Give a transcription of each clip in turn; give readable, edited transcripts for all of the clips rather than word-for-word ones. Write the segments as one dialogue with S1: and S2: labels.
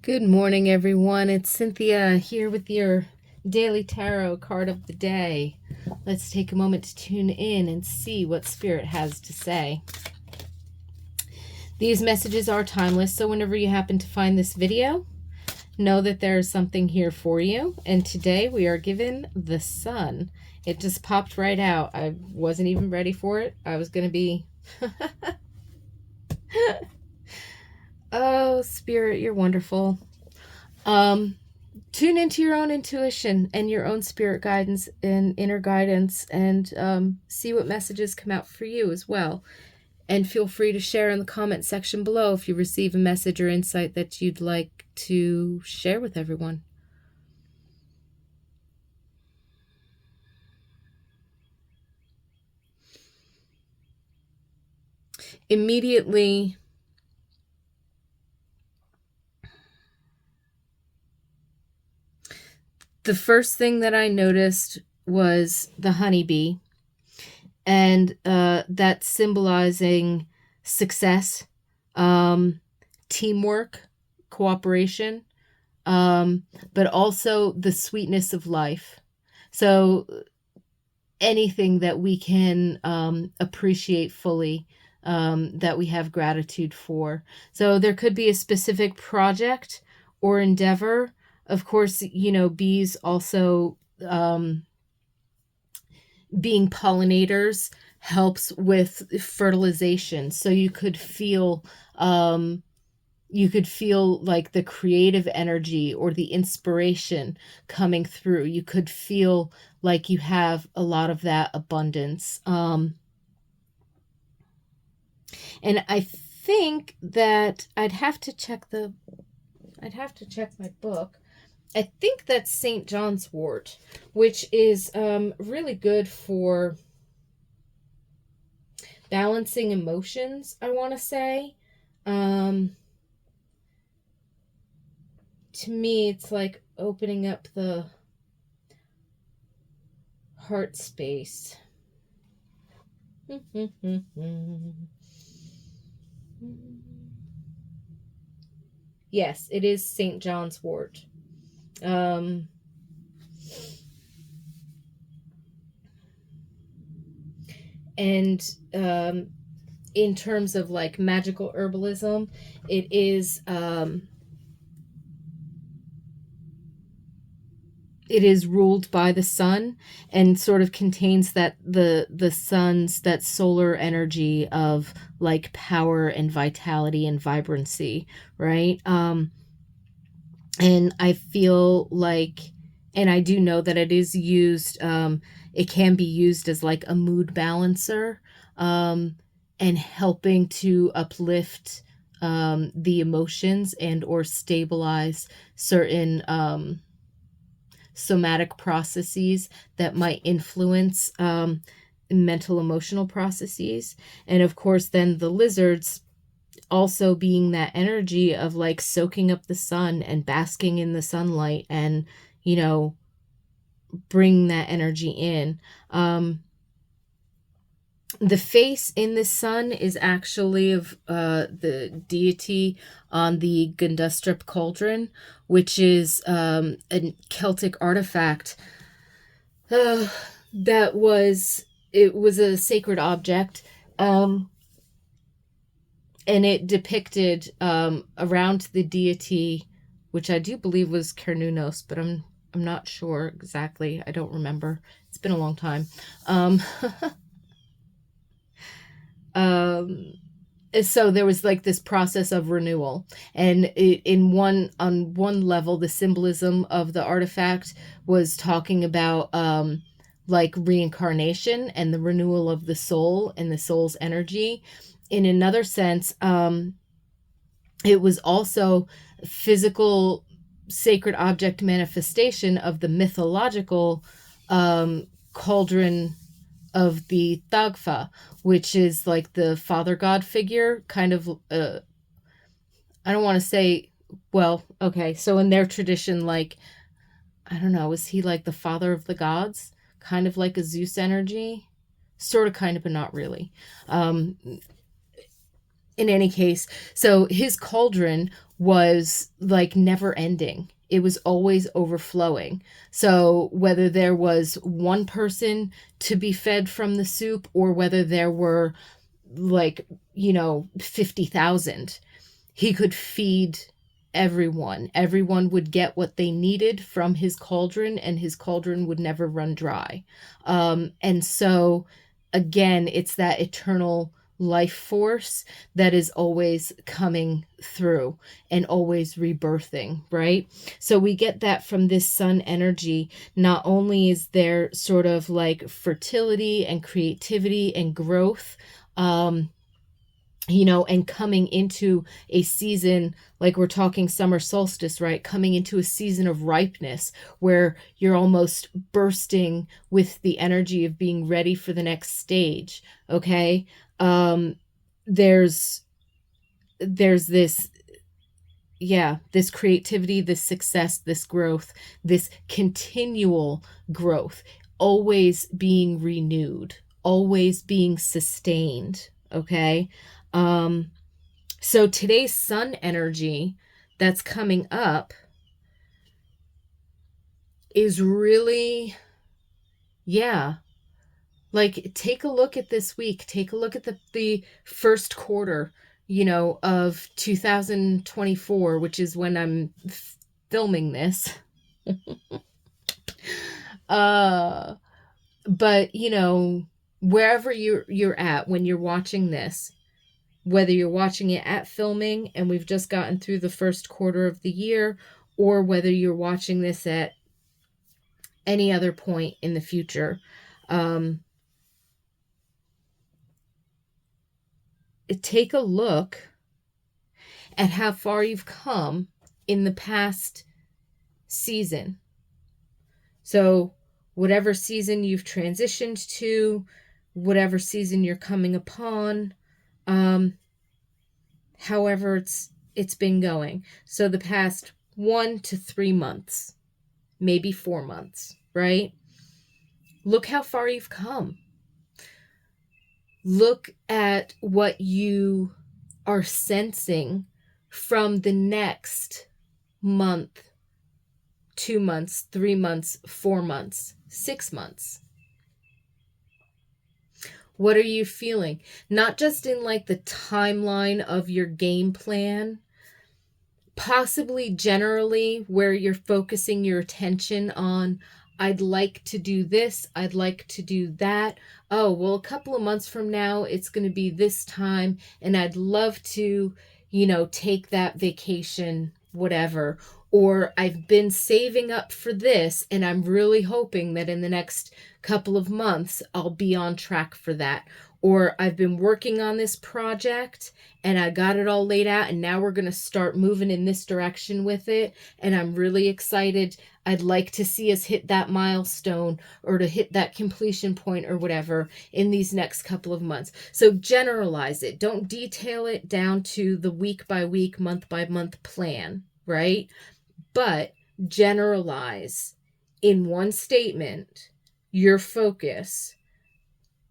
S1: Good morning, everyone. It's Cynthia here with your daily tarot card of the day. Let's take a moment to tune in and see what Spirit has to say. These messages are timeless, so whenever you happen to find this video, know that there is something here for you. And today we are given the Sun. It just popped right out. I wasn't even ready for it. I was going to be... Oh, Spirit, you're wonderful. Tune into your own intuition and your own spirit guidance and inner guidance, and see what messages come out for you as well. And feel free to share in the comment section below if you receive a message or insight that you'd like to share with everyone. Immediately, the first thing that I noticed was the honeybee, and that symbolizing success, teamwork, cooperation, but also the sweetness of life. So anything that we can appreciate fully, that we have gratitude for. So there could be a specific project or endeavor. Of course, you know, bees also being pollinators helps with fertilization. So you could feel like the creative energy or the inspiration coming through. You could feel like you have a lot of that abundance. And I think that I'd have to check my book. I think that's St. John's wort, which is really good for balancing emotions, I want to say. To me, it's like opening up the heart space. Yes, it is St. John's wort. And in terms of like magical herbalism, it is ruled by the sun and sort of contains that the sun's, that solar energy of like power and vitality and vibrancy, right? And I feel like, and I do know that it is used, it can be used as like a mood balancer, and helping to uplift the emotions and or stabilize certain somatic processes that might influence mental emotional processes. And of course then the lizards also being that energy of like soaking up the sun and basking in the sunlight and, you know, bring that energy in. The face in the sun is actually of the deity on the Gundustrup cauldron, which is a Celtic artifact that was a sacred object, and it depicted around the deity, which I do believe was Cernunnos, but I'm not sure exactly. I don't remember. It's been a long time. So there was like this process of renewal, and on one level, the symbolism of the artifact was talking about like reincarnation and the renewal of the soul and the soul's energy. In another sense, it was also physical sacred object manifestation of the mythological cauldron of the Thagfa, which is like the father god figure, kind of, I don't want to say, well, okay, so in their tradition, like, I don't know, is he like the father of the gods? Kind of like a Zeus energy? Sort of, kind of, but not really. In any case, so his cauldron was like never ending. It was always overflowing. So whether there was one person to be fed from the soup or whether there were like, 50,000, he could feed everyone. Everyone would get what they needed from his cauldron, and his cauldron would never run dry. And so, again, it's that eternal life force that is always coming through and always rebirthing, right? So we get that from this sun energy. Not only is there sort of like fertility and creativity and growth, and coming into a season, like we're talking summer solstice, right? Coming into a season of ripeness where you're almost bursting with the energy of being ready for the next stage. Okay. There's this, yeah, this creativity, this success, this growth, this continual growth, always being renewed, always being sustained. Okay. So today's sun energy that's coming up is really, yeah, like take a look at this week. Take a look at the first quarter, of 2024, which is when I'm filming this. But wherever you're at when you're watching this, whether you're watching it at filming and we've just gotten through the first quarter of the year, or whether you're watching this at any other point in the future, take a look at how far you've come in the past season. So whatever season you've transitioned to, whatever season you're coming upon, however it's been going. So the past 1 to 3 months, maybe 4 months, right? Look how far you've come. Look at what you are sensing from the next month, 2 months, 3 months, 4 months, 6 months. What are you feeling? Not just in like the timeline of your game plan, possibly generally where you're focusing your attention on, I'd like to do this, I'd like to do that. Oh, well, a couple of months from now, it's going to be this time, and I'd love to, take that vacation, whatever. Or I've been saving up for this, and I'm really hoping that in the next couple of months, I'll be on track for that. Or I've been working on this project and I got it all laid out, and now we're going to start moving in this direction with it. And I'm really excited. I'd like to see us hit that milestone or to hit that completion point or whatever in these next couple of months. So generalize it. Don't detail it down to the week by week, month by month plan, right? But generalize in one statement your focus.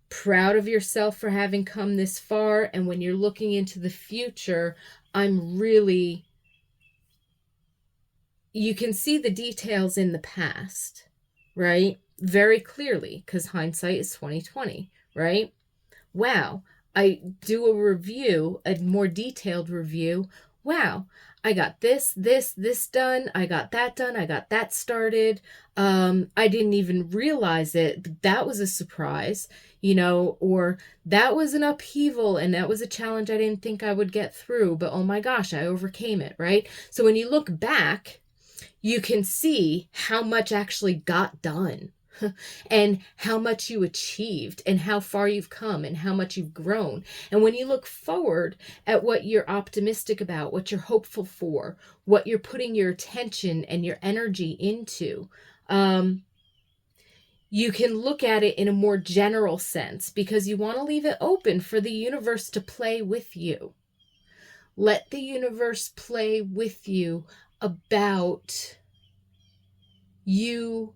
S1: Proud of yourself for having come this far. And when you're looking into the future, you can see the details in the past, right? Very clearly, because hindsight is 2020, right? Wow. I do a review, a more detailed review. Wow. I got this done. I got that done. I got that started. I didn't even realize it. That was a surprise, or that was an upheaval and that was a challenge I didn't think I would get through, but oh my gosh, I overcame it, right? So when you look back, you can see how much actually got done and how much you achieved and how far you've come and how much you've grown. And when you look forward at what you're optimistic about, what you're hopeful for, what you're putting your attention and your energy into, you can look at it in a more general sense because you want to leave it open for the universe to play with you. Let the universe play with you about you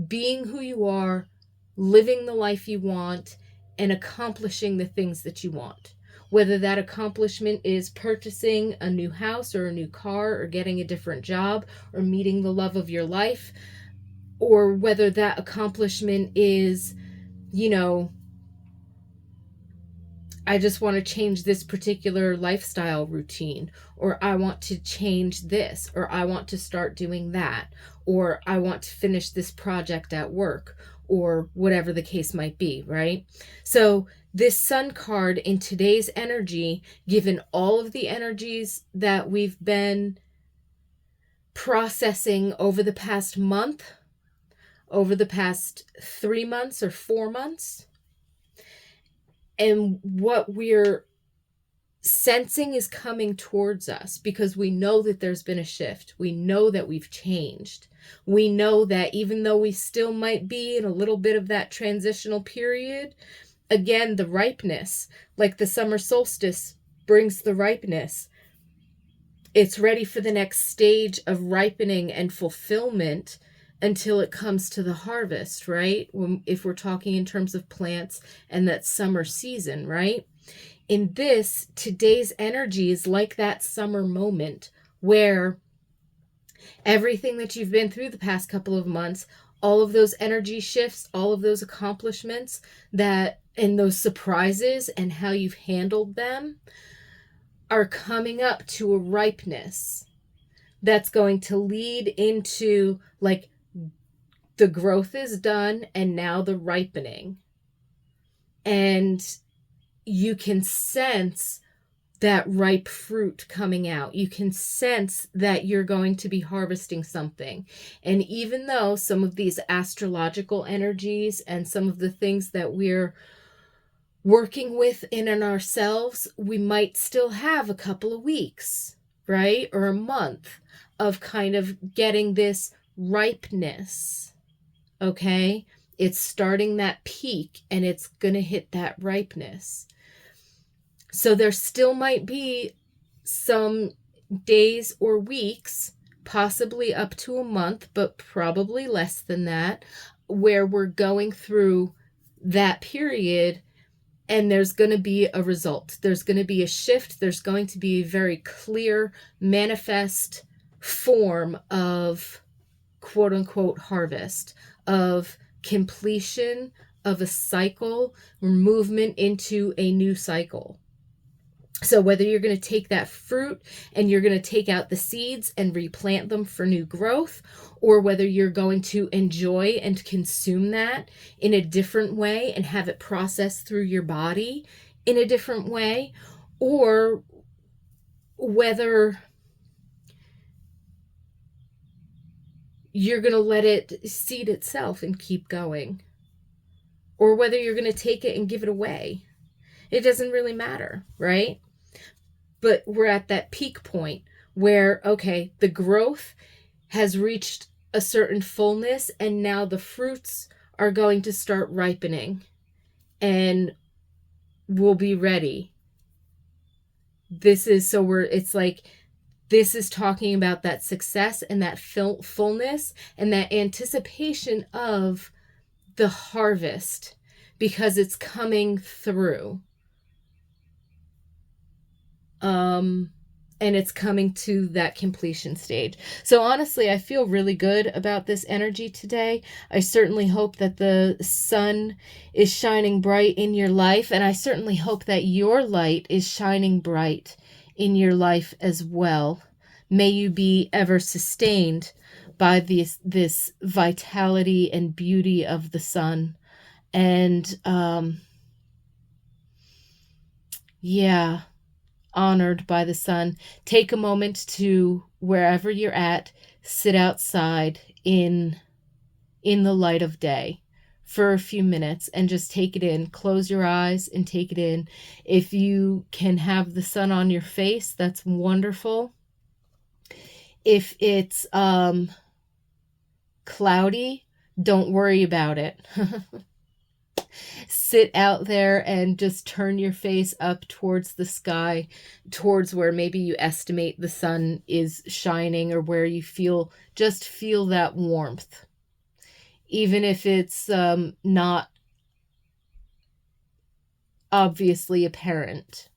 S1: being who you are, living the life you want, and accomplishing the things that you want. whether that accomplishment is purchasing a new house or a new car or getting a different job or meeting the love of your life, or whether that accomplishment is, you know, I just want to change this particular lifestyle routine, or I want to change this, or I want to start doing that, or I want to finish this project at work, or whatever the case might be, right? So this sun card in today's energy, given all of the energies that we've been processing over the past month, over the past 3 months or 4 months, and what we're sensing is coming towards us, because we know that there's been a shift. We know that we've changed. We know that even though we still might be in a little bit of that transitional period, again, the ripeness, like the summer solstice brings the ripeness. It's ready for the next stage of ripening and fulfillment until it comes to the harvest, right? If we're talking in terms of plants and that summer season, right? In this, today's energy is like that summer moment where everything that you've been through the past couple of months, all of those energy shifts, all of those accomplishments that, and those surprises and how you've handled them are coming up to a ripeness that's going to lead into, like, the growth is done and now the ripening. And you can sense that ripe fruit coming out. You can sense that you're going to be harvesting something. And even though some of these astrological energies and some of the things that we're working with in ourselves, we might still have a couple of weeks, right? Or a month of kind of getting this ripeness. Okay, it's starting that peak and it's going to hit that ripeness. So there still might be some days or weeks, possibly up to a month, but probably less than that, where we're going through that period and there's going to be a result. There's going to be a shift. There's going to be a very clear, manifest form of quote unquote harvest, of completion of a cycle, or movement into a new cycle. So whether you're going to take that fruit and you're going to take out the seeds and replant them for new growth, or whether you're going to enjoy and consume that in a different way and have it processed through your body in a different way, or whether you're going to let it seed itself and keep going, or whether you're going to take it and give it away. It doesn't really matter, right? But we're at that peak point where, okay, the growth has reached a certain fullness and now the fruits are going to start ripening and we'll be ready. This is talking about that success and that fullness and that anticipation of the harvest, because it's coming through. And it's coming to that completion stage. So honestly, I feel really good about this energy today. I certainly hope that the sun is shining bright in your life, and I certainly hope that your light is shining bright in your life as well. May you be ever sustained by this vitality and beauty of the sun. And honored by the sun. Take a moment to, wherever you're at, sit outside in the light of day for a few minutes and just take it in. Close your eyes and take it in. If you can have the sun on your face, that's wonderful. If it's cloudy, don't worry about it. Sit out there and just turn your face up towards the sky, towards where maybe you estimate the sun is shining, or where you feel that warmth. Even if it's not obviously apparent,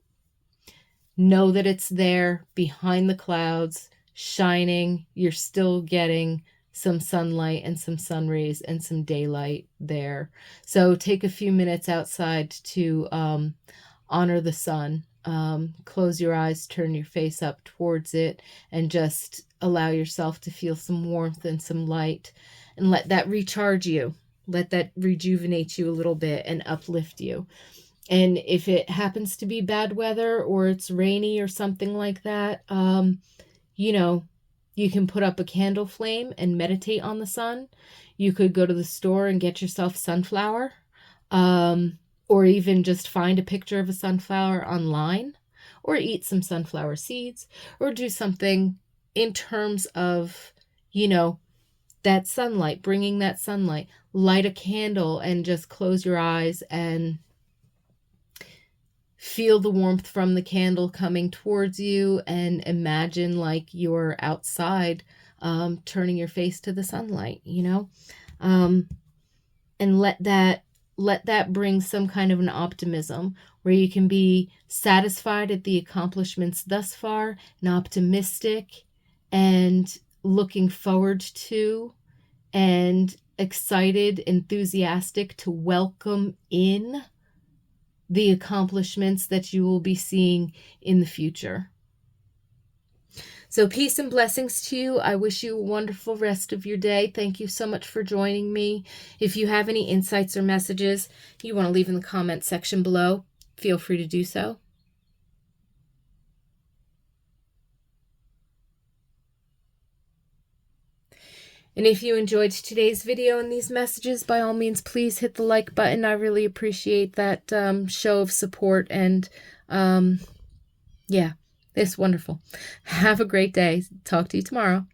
S1: Know that it's there behind the clouds, shining. You're still getting some sunlight and some sun rays and some daylight there. So take a few minutes outside to honor the sun. Close your eyes, turn your face up towards it, and just allow yourself to feel some warmth and some light, and let that recharge you. Let that rejuvenate you a little bit and uplift you. And if it happens to be bad weather or it's rainy or something like that, you know, you can put up a candle flame and meditate on the sun. You could go to the store and get yourself sunflower, or even just find a picture of a sunflower online, or eat some sunflower seeds, or do something in terms of, you know, that sunlight, bringing that sunlight. Light a candle and just close your eyes and feel the warmth from the candle coming towards you, and imagine like you're outside, turning your face to the sunlight, and let that bring some kind of an optimism where you can be satisfied at the accomplishments thus far and optimistic and looking forward to and excited, enthusiastic to welcome in the accomplishments that you will be seeing in the future. So peace and blessings to you. I wish you a wonderful rest of your day. Thank you so much for joining me. If you have any insights or messages you want to leave in the comment section below, feel free to do so. And if you enjoyed today's video and these messages, by all means, please hit the like button. I really appreciate that show of support. And yeah, it's wonderful. Have a great day. Talk to you tomorrow.